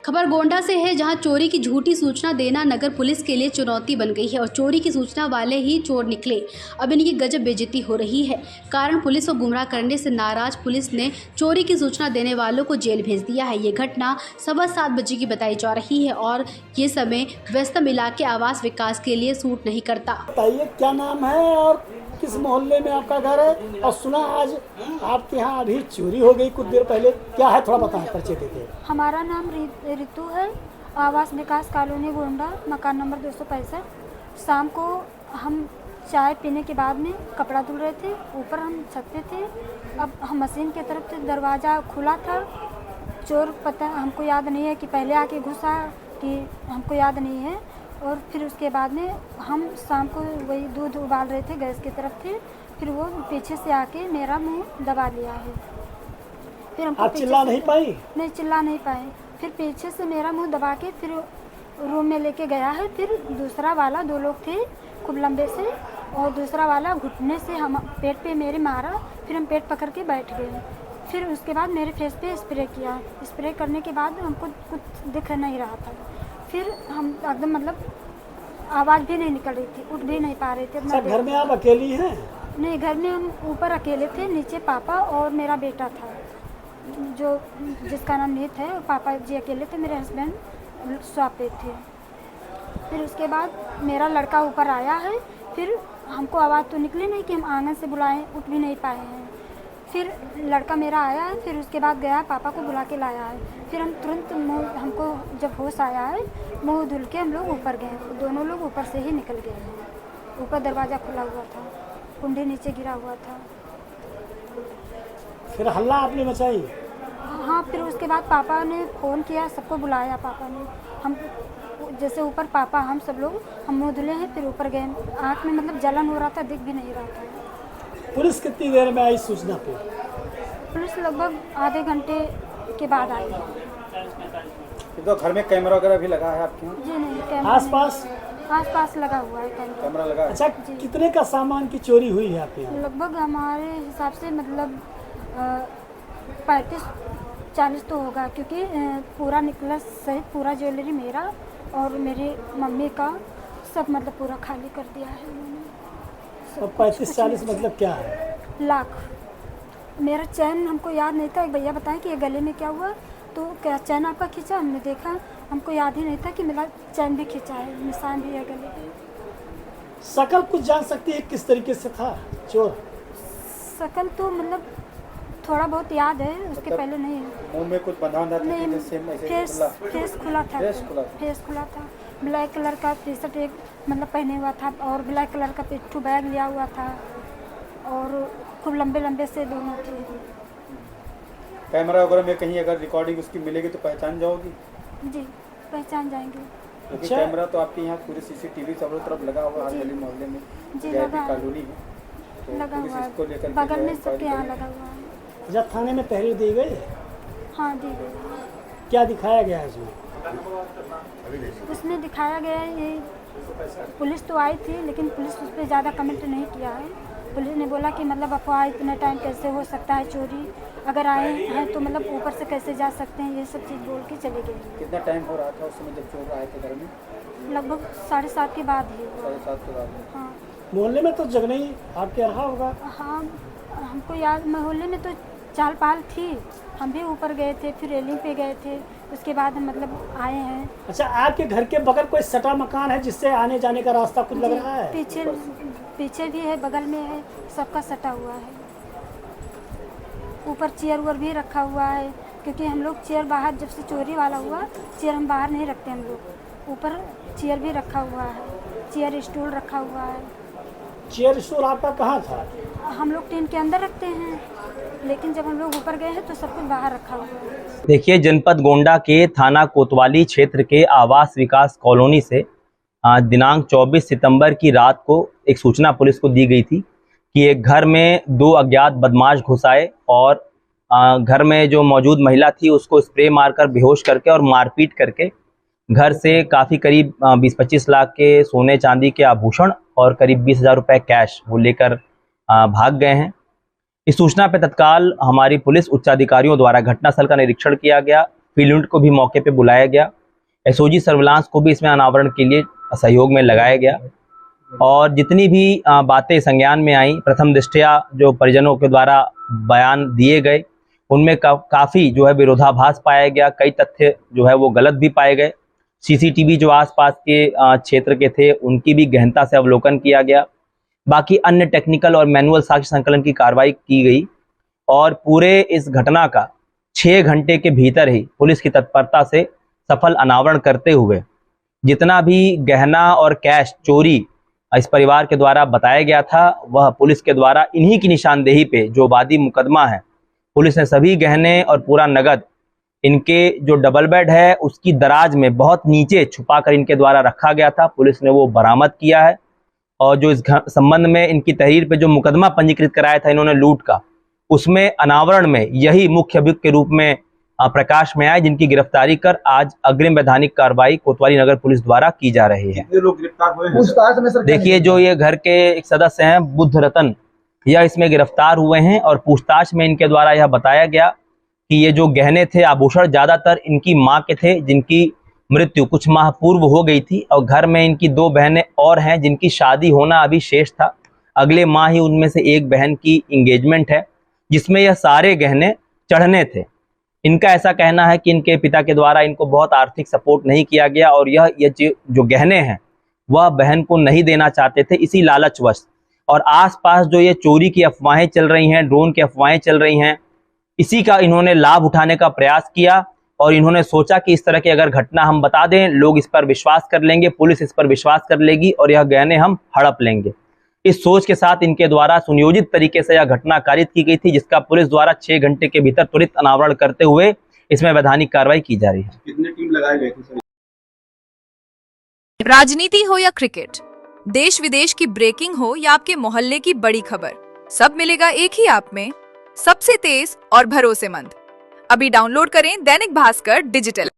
खबर गोंडा से है, जहां चोरी की झूठी सूचना देना नगर पुलिस के लिए चुनौती बन गई है और चोरी की सूचना वाले ही चोर निकले। अब इनकी गजब बेइज्जती हो रही है। कारण पुलिस को गुमराह करने से नाराज पुलिस ने चोरी की सूचना देने वालों को जेल भेज दिया है। ये घटना 7:15 बजे की बताई जा रही है और ये समय व्यस्तम इलाके आवास विकास के लिए सूट नहीं करता। बताइए क्या नाम है और किस मोहल्ले में आपका घर है? और सुना आज आपके यहाँ अभी चोरी हो गई कुछ देर पहले, क्या है थोड़ा बताएं, परिचय देते हैं। हमारा नाम ऋतु है, आवास विकास कॉलोनी गोंडा, मकान नंबर 265। शाम को हम चाय पीने के बाद में कपड़ा धुल रहे थे, ऊपर हम छत पे थे। अब हम मशीन की तरफ से दरवाज़ा खुला था। चोर पता हमको याद नहीं है कि पहले आके घुसा कि हमको याद नहीं है। और फिर उसके बाद में हम शाम को वही दूध उबाल रहे थे, गैस की तरफ थे, फिर वो पीछे से आके मेरा मुंह दबा लिया है। फिर हमको आप चिल्ला नहीं पाई? नहीं, चिल्ला नहीं पाए। फिर पीछे से मेरा मुंह दबा के फिर रूम में लेके गया है। फिर दूसरा वाला, 2 लोग थे खूब लंबे से, और दूसरा वाला घुटने से हम पेट पे मेरे मारा। फिर हम पेट पकड़ के बैठ गए। फिर उसके बाद मेरे फेस पे स्प्रे किया। स्प्रे करने के बाद हमको कुछ दिख नहीं रहा था। फिर हम एकदम मतलब आवाज़ भी नहीं निकल रही थी, उठ भी नहीं पा रहे थे। अच्छा, घर में आप अकेली हैं? नहीं, घर में हम ऊपर अकेले थे, नीचे पापा और मेरा बेटा था जो जिसका नाम नीत है। पापा जी अकेले थे, मेरे हस्बैंड शॉप पे थे। फिर उसके बाद मेरा लड़का ऊपर आया है। फिर हमको आवाज़ तो निकली नहीं कि हम आंगन से बुलाएं, उठ भी नहीं पाए हैं। फिर लड़का मेरा आया है, फिर उसके बाद गया पापा को बुला के लाया है। फिर हम तुरंत हमको जब होश आया है, मुँह धुल के हम लोग ऊपर गए। दोनों लोग ऊपर से ही निकल गए हैं। ऊपर दरवाज़ा खुला हुआ था, कुंडी नीचे गिरा हुआ था। फिर हल्ला आपने मचाई? हाँ, फिर उसके बाद पापा ने फ़ोन किया, सबको बुलाया पापा ने। हम जैसे ऊपर पापा हम सब लोग हम मुँह धुले हैं, फिर ऊपर गए। आँख में मतलब जलन हो रहा था, दिख भी नहीं रहा था। पुलिस कितनी देर में आई सूचना पे? पुलिस लगभग आधे घंटे के बाद आई। तो घर में कैमरा वगैरह भी लगा है आपके यहाँ? जी नहीं, कैमरा आस-पास लगा हुआ है कैमरा लगा है। अच्छा, कितने का सामान की चोरी हुई है आपके यहाँ? लगभग हमारे हिसाब से मतलब 35-40 तो होगा, क्योंकि पूरा नेकलेस सहित पूरा ज्वेलरी मेरा और मेरी मम्मी का सब मतलब पूरा खाली कर दिया है उन्होंने। और 35-40 मतलब क्या है? लाख। मेरा चैन हमको याद नहीं था। एक भैया बताएं कि ये गले में क्या हुआ, तो क्या चैन आपका खींचा? हमने देखा, हमको याद ही नहीं था कि मेरा चैन भी खींचा है, निशान भी है गले पे। शकल कुछ जान सकती है किस तरीके से था चोर? शकल तो मतलब थोड़ा बहुत याद है, उसके मतलब पहले नहीं। मुंह में कुछ बंधा था? नहीं, फेस खुला था। फेस खुला था। ब्लैक कलर का टी शर्ट एक मतलब पहने हुआ था और ब्लैक कलर का पिट्ठू बैग लिया हुआ था और खूब लंबे लंबे से दोनों थे। कैमरा वगैरह में कहीं अगर रिकॉर्डिंग उसकी मिलेगी तो पहचान जाओगी? जी, पहचान जाएंगे। क्योंकि अच्छा। कैमरा तो आपके यहाँ पूरे CCTV चारों तरफ लगा हुआ है, हर गली मोहल्ले में जी, VIP लगा कॉलोनी है, तो लगा पुलिस हुआ इसको है, लेकर बगल में सबके यहाँ लगा हुआ है। अच्छा, थाने में पहले दी गई? हाँ, दी गई। क्या दिखाया गया है इसमें? उसमें दिखाया गया है, ये पुलिस तो आई थी लेकिन पुलिस उस पर ज़्यादा कमेंट नहीं किया है। पुलिस ने बोला कि मतलब अफवाह, इतने टाइम कैसे हो सकता है चोरी, अगर आए हैं तो मतलब ऊपर से कैसे जा सकते हैं, ये सब चीज़ बोल के चले गए। कितना टाइम हो रहा था उस समय जब चोर आए थे घर में? लगभग 7:30 के बाद ही हुआ। 7:30 के बाद में। हाँ मोहल्ले में तो जगनई आपके रहा होगा? हाँ, हमको याद, मोहल्ले में तो चाल पाल थी। हम भी ऊपर गए थे, फिर रेलिंग पे गए थे, उसके बाद हम मतलब आए हैं। अच्छा, आपके घर के बगल कोई सटा मकान है जिससे आने जाने का रास्ता कुछ लग रहा है? पीछे भी है, बगल में है, सबका सटा हुआ है। ऊपर चेयर वुयर भी रखा हुआ है, क्योंकि हम लोग चेयर बाहर, जब से चोरी वाला हुआ चेयर हम बाहर नहीं रखते हम लोग। ऊपर चेयर भी रखा हुआ है, चेयर स्टूल रखा हुआ है। चेयर स्टूल आपका कहाँ था? हम लोग टीन के अंदर रखते हैं, लेकिन जब हम लोग ऊपर गए हैं तो सब कुछ बाहर रखा हुआ है। देखिए, जनपद गोंडा के थाना कोतवाली क्षेत्र के आवास विकास कॉलोनी से दिनांक 24 सितंबर की रात को एक सूचना पुलिस को दी गई थी कि एक घर में 2 अज्ञात बदमाश घुस आए और घर में जो मौजूद महिला थी उसको स्प्रे मारकर बेहोश करके और मारपीट करके घर से काफ़ी करीब 20-25 लाख के सोने चांदी के आभूषण और करीब 20,000 रुपये कैश वो लेकर भाग गए हैं। इस सूचना पर तत्काल हमारी पुलिस उच्चाधिकारियों द्वारा घटनास्थल का निरीक्षण किया गया। फील्ड यूनिट को भी मौके पे बुलाया गया, एसओजी सर्विलांस को भी इसमें अनावरण के लिए सहयोग में लगाया गया और जितनी भी बातें संज्ञान में आई, प्रथम दृष्टया जो परिजनों के द्वारा बयान दिए गए उनमें काफ़ी जो है विरोधाभास पाया गया, कई तथ्य जो है वो गलत भी पाए गए। सीसीटीवी जो आसपास के क्षेत्र के थे उनकी भी गहनता से अवलोकन किया गया। बाकी अन्य टेक्निकल और मैनुअल साक्ष्य संकलन की कार्रवाई की गई और पूरे इस घटना का 6 घंटे के भीतर ही पुलिस की तत्परता से सफल अनावरण करते हुए जितना भी गहना और कैश चोरी इस परिवार के द्वारा बताया गया था वह पुलिस के द्वारा इन्हीं की निशानदेही पे जो वादी मुकदमा है, पुलिस ने सभी गहने और पूरा नगद इनके जो डबल बेड है उसकी दराज में बहुत नीचे छुपाकर इनके द्वारा रखा गया था, पुलिस ने वो बरामद किया है। और जो इस संबंध में इनकी तहरीर पे जो मुकदमा पंजीकृत कराया था इन्होंने लूट का, उसमें अनावरण में यही मुख्य अभियुक्त के रूप में प्रकाश में आए, जिनकी गिरफ्तारी कर आज अग्रिम वैधानिक कार्रवाई कोतवाली नगर पुलिस द्वारा की जा रही है। लोग गिरफ्तार हुए हैं? देखिए, जो ये घर के एक सदस्य हैं बुद्ध रतन, यह इसमें गिरफ्तार हुए हैं और पूछताछ में इनके द्वारा यह बताया गया कि ये जो गहने थे, आभूषण ज्यादातर इनकी माँ के थे जिनकी मृत्यु कुछ माह पूर्व हो गई थी और घर में इनकी 2 बहनें और हैं जिनकी शादी होना अभी शेष था। अगले माह ही उनमें से एक बहन की इंगेजमेंट है जिसमें यह सारे गहने चढ़ने थे। इनका ऐसा कहना है कि इनके पिता के द्वारा इनको बहुत आर्थिक सपोर्ट नहीं किया गया और ये जो गहने हैं वह बहन को नहीं देना चाहते थे, इसी लालचवश। और आसपास जो ये चोरी की अफवाहें चल रही हैं, ड्रोन की अफवाहें चल रही हैं, इसी का इन्होंने लाभ उठाने का प्रयास किया और इन्होंने सोचा कि इस तरह की अगर घटना हम बता दें लोग इस पर विश्वास कर लेंगे, पुलिस इस पर विश्वास कर लेगी और यह गहने हम हड़प लेंगे। इस सोच के साथ इनके द्वारा सुनियोजित तरीके से यह घटना कारित की गई थी, जिसका पुलिस द्वारा 6 घंटे के भीतर त्वरित अनावरण करते हुए इसमें वैधानिक कार्रवाई की जा रही है। कितने टीम लगाए गए थे? राजनीति हो या क्रिकेट, देश विदेश की ब्रेकिंग हो या आपके मोहल्ले की बड़ी खबर, सब मिलेगा एक ही ऐप में, सबसे तेज और भरोसेमंद। अभी डाउनलोड करें दैनिक भास्कर डिजिटल।